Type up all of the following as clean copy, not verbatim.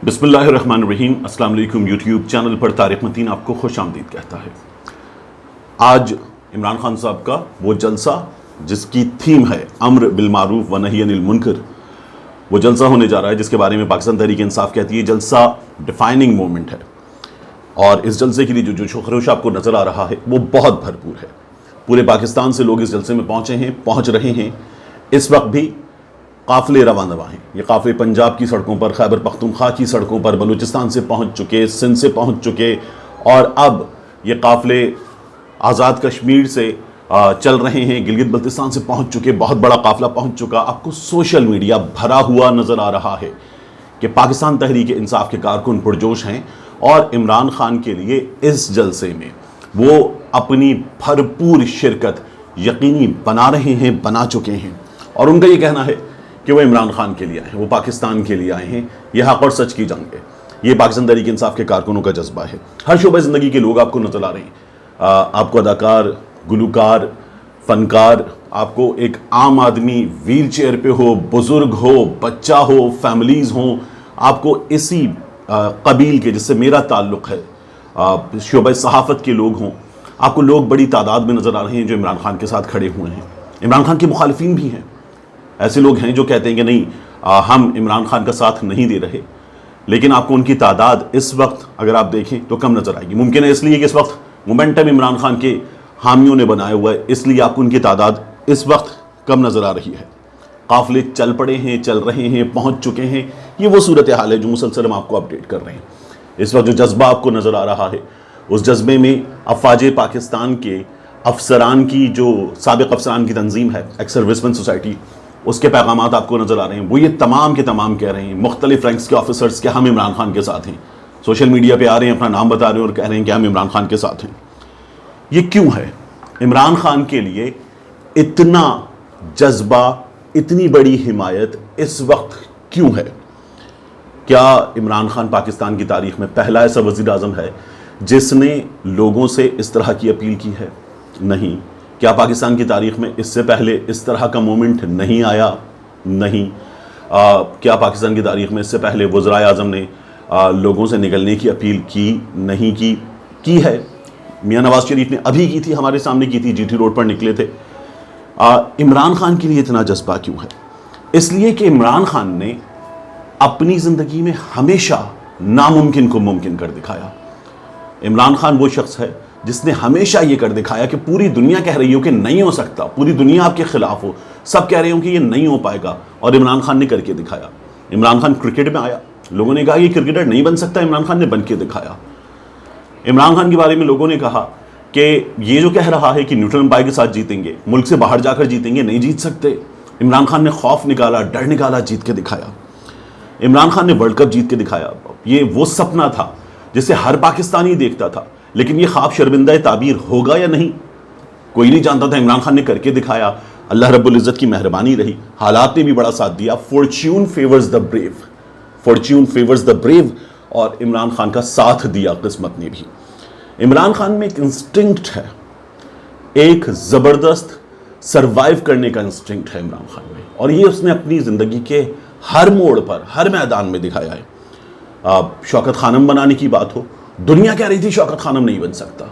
بسم اللہ الرحمن الرحیم۔ السلام علیکم۔ یوٹیوب چینل پر طارق متین آپ کو خوش آمدید کہتا ہے۔ آج عمران خان صاحب کا وہ جلسہ جس کی تھیم ہے امر بالمعروف و نہی عن المنکر، وہ جلسہ ہونے جا رہا ہے جس کے بارے میں پاکستان تحریک انصاف کہتی ہے جلسہ ڈیفائننگ مومنٹ ہے، اور اس جلسے کے لیے جو جوش و خروش آپ کو نظر آ رہا ہے وہ بہت بھرپور ہے۔ پورے پاکستان سے لوگ اس جلسے میں پہنچ رہے ہیں۔ اس وقت بھی قافلے روانہ ہیں۔ یہ قافلے پنجاب کی سڑکوں پر، خیبر پختونخوا کی سڑکوں پر، بلوچستان سے پہنچ چکے، سندھ سے پہنچ چکے، اور اب یہ قافلے آزاد کشمیر سے چل رہے ہیں، گلگت بلتستان سے پہنچ چکے، بہت بڑا قافلہ پہنچ چکا۔ آپ کو سوشل میڈیا بھرا ہوا نظر آ رہا ہے کہ پاکستان تحریک انصاف کے کارکن پرجوش ہیں، اور عمران خان کے لیے اس جلسے میں وہ اپنی بھرپور شرکت یقینی بنا چکے ہیں، اور ان کا یہ کہنا ہے کہ وہ عمران خان کے لیے آئے ہیں، وہ پاکستان کے لیے آئے ہیں۔ یہ حق اور سچ کی جنگ ہے۔ یہ پاکستان تحریک انصاف کے کارکنوں کا جذبہ ہے۔ ہر شعبہ زندگی کے لوگ آپ کو نظر آ رہے ہیں۔ آپ کو اداکار، گلوکار، فنکار، آپ کو ایک عام آدمی ویل چیئر پہ ہو، بزرگ ہو، بچہ ہو، فیملیز ہوں، آپ کو اسی قبیل کے جس سے میرا تعلق ہے شعبہ صحافت کے لوگ ہوں، آپ کو لوگ بڑی تعداد میں نظر آ رہے ہیں جو عمران خان کے ساتھ کھڑے ہوئے ہیں۔ عمران خان کے مخالفین بھی ہیں، ایسے لوگ ہیں جو کہتے ہیں کہ نہیں، ہم عمران خان کا ساتھ نہیں دے رہے، لیکن آپ کو ان کی تعداد اس وقت اگر آپ دیکھیں تو کم نظر آئے گی۔ ممکن ہے اس لیے کہ اس وقت مومنٹم عمران خان کے حامیوں نے بنایا ہوا ہے، اس لیے آپ کو ان کی تعداد اس وقت کم نظر آ رہی ہے۔ قافلے چل پڑے ہیں، چل رہے ہیں، پہنچ چکے ہیں۔ یہ وہ صورتحال ہے جو مسلسل ہم آپ کو اپڈیٹ کر رہے ہیں۔ اس وقت جو جذبہ آپ کو نظر آ رہا ہے، اس جذبے میں افواج پاکستان کے افسران کی جو سابق افسران کی تنظیم ہے ایکس سروسمین سوسائٹی، اس کے پیغامات آپ کو نظر آ رہے ہیں۔ وہ یہ تمام کے تمام کہہ رہے ہیں، مختلف رینکس کے آفیسرز، کہ ہم عمران خان کے ساتھ ہیں۔ سوشل میڈیا پہ آ رہے ہیں، اپنا نام بتا رہے ہیں اور کہہ رہے ہیں کہ ہم عمران خان کے ساتھ ہیں۔ یہ کیوں ہے؟ عمران خان کے لیے اتنا جذبہ، اتنی بڑی حمایت اس وقت کیوں ہے؟ کیا عمران خان پاکستان کی تاریخ میں پہلا ایسا وزیر اعظم ہے جس نے لوگوں سے اس طرح کی اپیل کی ہے؟ نہیں۔ کیا پاکستان کی تاریخ میں اس سے پہلے اس طرح کا مومنٹ نہیں آیا؟ نہیں۔ کیا پاکستان کی تاریخ میں اس سے پہلے وزرائے اعظم نے لوگوں سے نکلنے کی اپیل کی نہیں کی ہے؟ میاں نواز شریف نے ابھی کی تھی، ہمارے سامنے کی تھی، جی ٹی روڈ پر نکلے تھے۔ عمران خان کے لیے اتنا جذبہ کیوں ہے؟ اس لیے کہ عمران خان نے اپنی زندگی میں ہمیشہ ناممکن کو ممکن کر دکھایا۔ عمران خان وہ شخص ہے جس نے ہمیشہ یہ کر دکھایا کہ پوری دنیا کہہ رہی ہو کہ نہیں ہو سکتا، پوری دنیا آپ کے خلاف ہو، سب کہہ رہے ہوں کہ یہ نہیں ہو پائے گا، اور عمران خان نے کر کے دکھایا۔ عمران خان کرکٹ میں آیا، لوگوں نے کہا یہ کرکٹر نہیں بن سکتا، عمران خان نے بن کے دکھایا۔ عمران خان کے بارے میں لوگوں نے کہا کہ یہ جو کہہ رہا ہے کہ نیوٹرل امپائر کے ساتھ جیتیں گے، ملک سے باہر جا کر جیتیں گے، نہیں جیت سکتے۔ عمران خان نے خوف نکالا، ڈر نکالا، جیت کے دکھایا۔ عمران خان نے ورلڈ کپ جیت کے دکھایا۔ یہ وہ سپنا تھا جسے ہر پاکستانی دیکھتا تھا، لیکن یہ خواب شرمندہ تعبیر ہوگا یا نہیں کوئی نہیں جانتا تھا۔ عمران خان نے کر کے دکھایا۔ اللہ رب العزت کی مہربانی رہی، حالات نے بھی بڑا ساتھ دیا۔ فارچیون فیورز دا بریو، فارچیون فیورز دا بریو، اور عمران خان کا ساتھ دیا قسمت نے بھی۔ عمران خان میں ایک انسٹنکٹ ہے، ایک زبردست سروائیو کرنے کا انسٹنکٹ ہے عمران خان میں، اور یہ اس نے اپنی زندگی کے ہر موڑ پر، ہر میدان میں دکھایا ہے۔ شوکت خانم بنانے کی بات ہو، دنیا کہہ رہی تھی شوکت خانم نہیں بن سکتا،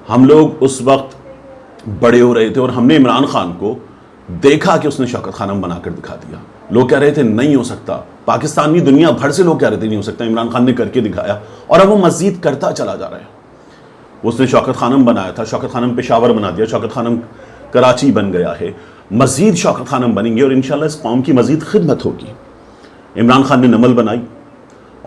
ہم لوگ اس وقت بڑے ہو رہے تھے اور ہم نے عمران خان کو دیکھا کہ اس نے شوکت خانم بنا کر دکھا دیا۔ لوگ کہہ رہے تھے نہیں ہو سکتا، پاکستانی دنیا بھر سے لوگ کہہ رہے تھے نہیں ہو سکتا، عمران خان نے کر کے دکھایا، اور اب وہ مزید کرتا چلا جا رہا ہے۔ اس نے شوکت خانم بنایا تھا، شوکت خانم پشاور بنا دیا، شوکت خانم کراچی بن گیا ہے، مزید شوکت خانم بنیں گے، اور انشاءاللہ اس قوم کی مزید خدمت ہوگی۔ عمران خان نے نمل بنائی،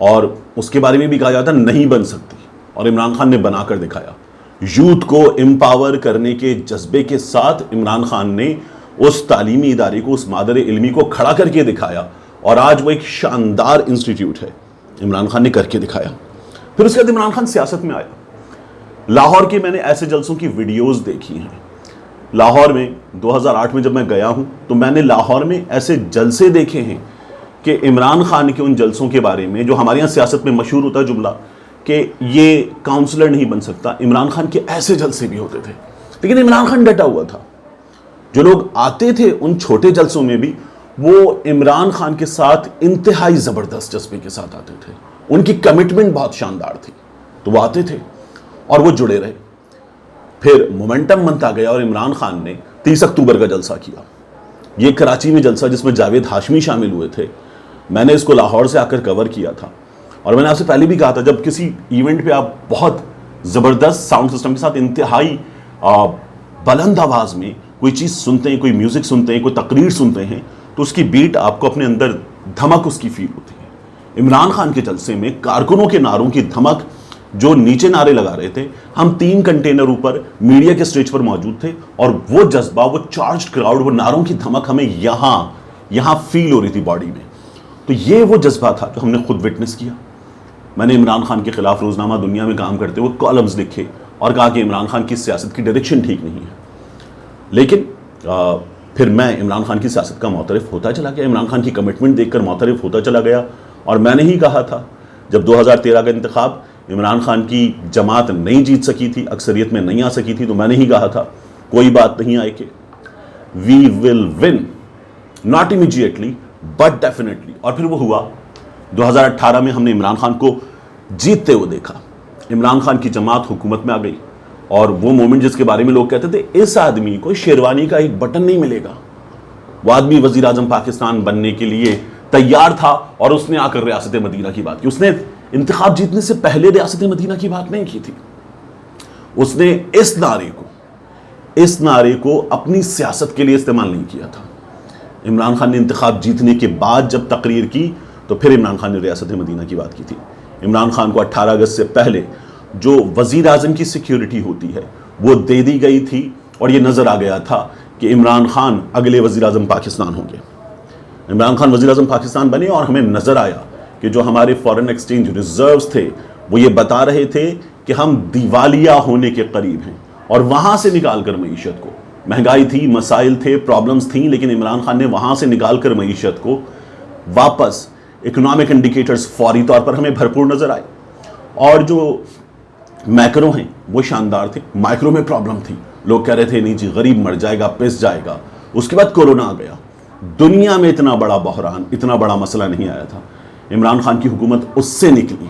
اور اس کے بارے میں بھی کہا جاتا نہیں بن سکتی، اور عمران خان نے بنا کر دکھایا۔ یوتھ کو امپاور کرنے کے جذبے کے ساتھ عمران خان نے اس تعلیمی ادارے کو، اس مادر علمی کو کھڑا کر کے دکھایا، اور آج وہ ایک شاندار انسٹیٹیوٹ ہے۔ عمران خان نے کر کے دکھایا۔ پھر اس کے بعد عمران خان سیاست میں آیا۔ لاہور کے میں نے ایسے جلسوں کی ویڈیوز دیکھی ہیں۔ لاہور میں 2008 میں جب میں گیا ہوں تو میں نے لاہور میں ایسے جلسے دیکھے ہیں کہ عمران خان کے ان جلسوں کے بارے میں جو ہمارے یہاں سیاست میں مشہور ہوتا ہے جملہ کہ یہ کاؤنسلر نہیں بن سکتا، عمران خان کے ایسے جلسے بھی ہوتے تھے، لیکن عمران خان ڈٹا ہوا تھا۔ جو لوگ آتے تھے ان چھوٹے جلسوں میں بھی وہ عمران خان کے ساتھ انتہائی زبردست جذبے کے ساتھ آتے تھے. ان کی کمٹمنٹ بہت شاندار تھی, تو وہ آتے تھے اور وہ جڑے رہے. پھر مومنٹم بنتا گیا اور عمران خان نے 30 اکتوبر کا جلسہ کیا. یہ کراچی میں جلسہ جس میں جاوید ہاشمی شامل ہوئے تھے, میں نے اس کو لاہور سے آ کر کور کیا تھا. اور میں نے آپ سے پہلے بھی کہا تھا, جب کسی ایونٹ پہ آپ بہت زبردست ساؤنڈ سسٹم کے ساتھ انتہائی بلند آواز میں کوئی چیز سنتے ہیں, کوئی میوزک سنتے ہیں, کوئی تقریر سنتے ہیں, تو اس کی بیٹ آپ کو اپنے اندر دھمک اس کی فیل ہوتی ہے. عمران خان کے جلسے میں کارکنوں کے نعروں کی دھمک, جو نیچے نعرے لگا رہے تھے, ہم 3 کنٹینر اوپر میڈیا کے سٹیج پر موجود تھے, اور وہ جذبہ, وہ چارجڈ کراؤڈ, وہ نعروں کی دھمک ہمیں یہاں فیل ہو رہی تھی باڈی میں. تو یہ وہ جذبہ تھا جو ہم نے خود وٹنس کیا. میں نے عمران خان کے خلاف روزنامہ دنیا میں کام کرتے ہوئے کالمز لکھے اور کہا کہ عمران خان کی سیاست کی ڈائریکشن ٹھیک نہیں ہے. لیکن پھر میں عمران خان کی سیاست کا معترف ہوتا چلا گیا, عمران خان کی کمٹمنٹ دیکھ کر معترف ہوتا چلا گیا. اور میں نے ہی کہا تھا, جب 2013 کا انتخاب عمران خان کی جماعت نہیں جیت سکی تھی, اکثریت میں نہیں آ سکی تھی, تو میں نے ہی کہا تھا کوئی بات نہیں آئے کہ we will win, not immediately but definitely. اور پھر وہ ہوا. 2018 میں ہم نے عمران خان کو جیتتے ہوئے دیکھا. عمران خان کی جماعت حکومت میں آ گئی, اور وہ مومنٹ جس کے بارے میں لوگ کہتے تھے اس آدمی کو شیروانی کا ایک بٹن نہیں ملے گا, وہ آدمی وزیر اعظم پاکستان بننے کے لیے تیار تھا, اور اس نے آ کر ریاست مدینہ کی بات کی. اس نے انتخاب جیتنے سے پہلے ریاست مدینہ کی بات نہیں کی تھی. اس نے اس نعرے کو اپنی سیاست کے لیے استعمال نہیں کیا تھا. عمران خان نے انتخاب جیتنے کے بعد جب تقریر کی, تو پھر عمران خان نے ریاست مدینہ کی بات کی تھی. عمران خان کو 18 اگست سے پہلے جو وزیر اعظم کی سیکیورٹی ہوتی ہے وہ دے دی گئی تھی, اور یہ نظر آ گیا تھا کہ عمران خان اگلے وزیر اعظم پاکستان ہوں گے. عمران خان وزیر اعظم پاکستان بنے, اور ہمیں نظر آیا کہ جو ہمارے فارن ایکسچینج ریزروز تھے وہ یہ بتا رہے تھے کہ ہم دیوالیہ ہونے کے قریب ہیں. اور وہاں سے نکال کر معیشت کو, مہنگائی تھی, مسائل تھے, پرابلمز تھیں, لیکن عمران خان نے وہاں سے نکال کر معیشت کو واپس, اکنامک انڈیکیٹرز فوری طور پر ہمیں بھرپور نظر آئے. اور جو میکرو ہیں وہ شاندار تھے, مائکرو میں پرابلم تھی. لوگ کہہ رہے تھے نہیں جی غریب مر جائے گا, پس جائے گا. اس کے بعد کورونا آ گیا. دنیا میں اتنا بڑا بحران, اتنا بڑا مسئلہ نہیں آیا تھا. عمران خان کی حکومت اس سے نکلی,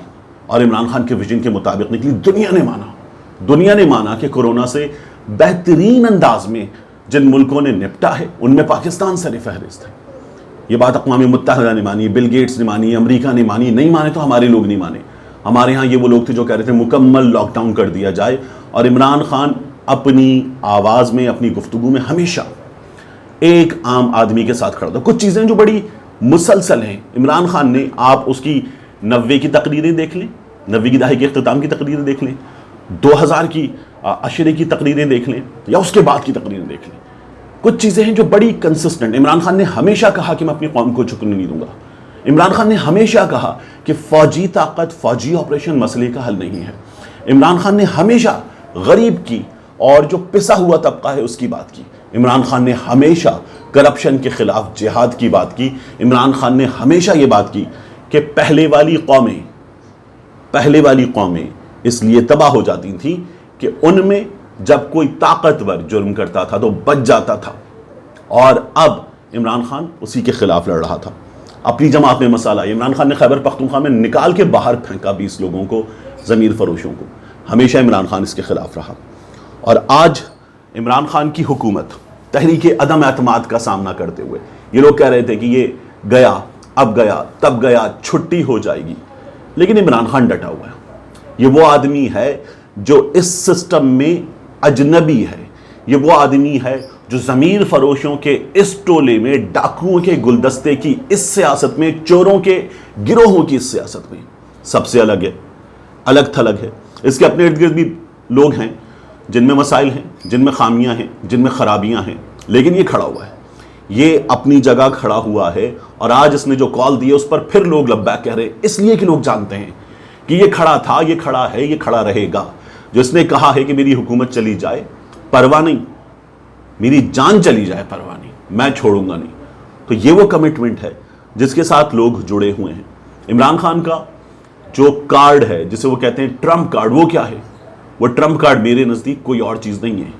اور عمران خان کے ویژن کے مطابق نکلی. دنیا نے مانا کہ کورونا سے بہترین انداز میں جن ملکوں نے نپٹا ہے ان میں پاکستان سر فہرست ہے. یہ بات اقوام متحدہ نے مانی, بل گیٹس نے مانی, امریکہ نے مانی. نہیں مانے تو ہمارے لوگ نہیں مانے. ہمارے ہاں یہ وہ لوگ تھے جو کہہ رہے تھے مکمل لاک ڈاؤن کر دیا جائے. اور عمران خان اپنی آواز میں, اپنی گفتگو میں ہمیشہ ایک عام آدمی کے ساتھ کھڑا تھا. کچھ چیزیں جو بڑی مسلسل ہیں, عمران خان نے, آپ اس کی 90 کی تقریریں دیکھ لیں, 90 کی دہائی کے اختتام کی تقریریں دیکھ لیں, 2000 کی عشرے کی تقریریں دیکھ لیں, یا اس کے بعد کی تقریریں دیکھ لیں. کچھ چیزیں ہیں جو بڑی کنسسٹنٹ. عمران خان نے ہمیشہ کہا کہ میں اپنی قوم کو جھکنے نہیں دوں گا. عمران خان نے ہمیشہ کہا کہ فوجی طاقت, فوجی آپریشن مسئلے کا حل نہیں ہے. عمران خان نے ہمیشہ غریب کی اور جو پسا ہوا طبقہ ہے اس کی بات کی. عمران خان نے ہمیشہ کرپشن کے خلاف جہاد کی بات کی. عمران خان نے ہمیشہ یہ بات کی کہ پہلے والی قومیں اس لیے تباہ ہو جاتی تھیں کہ ان میں جب کوئی طاقتور جرم کرتا تھا تو بچ جاتا تھا. اور اب عمران خان اسی کے خلاف لڑ رہا تھا. اپنی جماعت میں مسئلہ, عمران خان نے خیبر پختونخوا میں نکال کے باہر پھینکا 20 لوگوں کو, ضمیر فروشوں کو. ہمیشہ عمران خان اس کے خلاف رہا. اور آج عمران خان کی حکومت تحریک عدم اعتماد کا سامنا کرتے ہوئے, یہ لوگ کہہ رہے تھے کہ یہ گیا, اب گیا, تب گیا, چھٹی ہو جائے گی. لیکن عمران خان ڈٹا ہوا ہے. یہ وہ آدمی ہے جو اس سسٹم میں اجنبی ہے. یہ وہ آدمی ہے جو ضمیر فروشوں کے اس ٹولے میں, ڈاکوؤں کے گلدستے کی اس سیاست میں, چوروں کے گروہوں کی اس سیاست میں سب سے الگ ہے, الگ تھلگ ہے. اس کے اپنے ارد گرد بھی لوگ ہیں جن میں مسائل ہیں, جن میں خامیاں ہیں, جن میں خرابیاں ہیں, لیکن یہ کھڑا ہوا ہے. یہ اپنی جگہ کھڑا ہوا ہے. اور آج اس نے جو کال دی ہے اس پر پھر لوگ لبیک کہہ رہے ہیں, اس لیے کہ لوگ جانتے ہیں کہ یہ کھڑا تھا, یہ کھڑا ہے, یہ کھڑا رہے گا. جو اس نے کہا ہے کہ میری حکومت چلی جائے پرواہ نہیں, میری جان چلی جائے پرواہ نہیں, میں چھوڑوں گا نہیں. تو یہ وہ کمٹمنٹ ہے جس کے ساتھ لوگ جڑے ہوئے ہیں. عمران خان کا جو کارڈ ہے جسے وہ کہتے ہیں ٹرمپ کارڈ, وہ کیا ہے؟ وہ ٹرمپ کارڈ میرے نزدیک کوئی اور چیز نہیں ہے.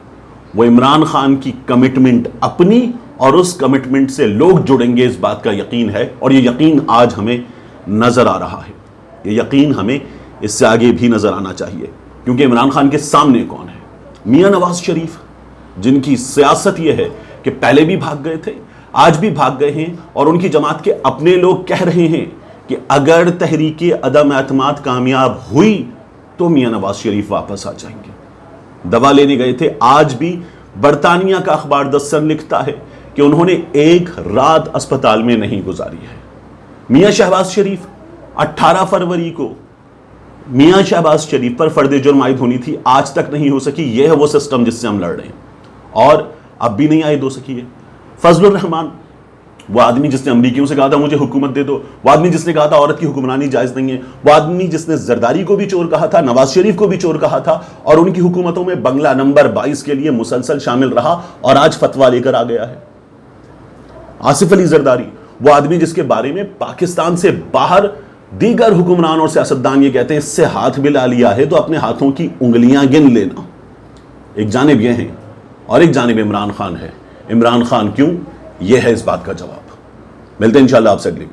وہ عمران خان کی کمٹمنٹ اپنی اور اس کمٹمنٹ سے لوگ جڑیں گے، اس بات کا یقین ہے، اور یہ یقین آج ہمیں نظر آ رہا ہے. یہ یقین ہمیں اس سے آگے بھی نظر آنا چاہیے، کیونکہ عمران خان کے سامنے کون ہے؟ میاں نواز شریف، جن کی سیاست یہ ہے کہ پہلے بھی بھاگ گئے تھے، آج بھی بھاگ گئے ہیں، اور ان کی جماعت کے اپنے لوگ کہہ رہے ہیں کہ اگر تحریک عدم اعتماد کامیاب ہوئی تو میاں نواز شریف واپس آ جائیں گے. دوا لینے گئے تھے. آج بھی برطانیہ کا اخبار دی سن لکھتا ہے کہ انہوں نے ایک رات اسپتال میں نہیں گزاری ہے. میاں شہباز شریف 18 فروری کو میاں شہباز شریف پر فرد جرم عائد ہونی تھی، آج تک نہیں ہو سکی. یہ ہے وہ سسٹم جس سے ہم لڑ رہے ہیں، اور اب بھی نہیں عائد ہو سکی ہے. فضل الرحمان، وہ آدمی جس نے امریکیوں سے کہا تھا مجھے حکومت دے دو، وہ آدمی جس نے کہا تھا عورت کی حکمرانی جائز نہیں ہے، وہ آدمی جس نے زرداری کو بھی چور کہا تھا، نواز شریف کو بھی چور کہا تھا، اور ان کی حکومتوں میں بنگلہ نمبر 22 کے لیے مسلسل شامل رہا، اور آج فتویٰ لے کر آ گیا ہے. آصف علی زرداری، وہ آدمی جس کے بارے میں پاکستان سے باہر دیگر حکمران اور سیاستدان یہ کہتے ہیں اس سے ہاتھ ملا لیا ہے تو اپنے ہاتھوں کی انگلیاں گن لینا. ایک جانب یہ ہیں اور ایک جانب عمران خان ہے. عمران خان کیوں؟ یہ ہے اس بات کا جواب. ملتے ہیں انشاءاللہ آپ سے اگلی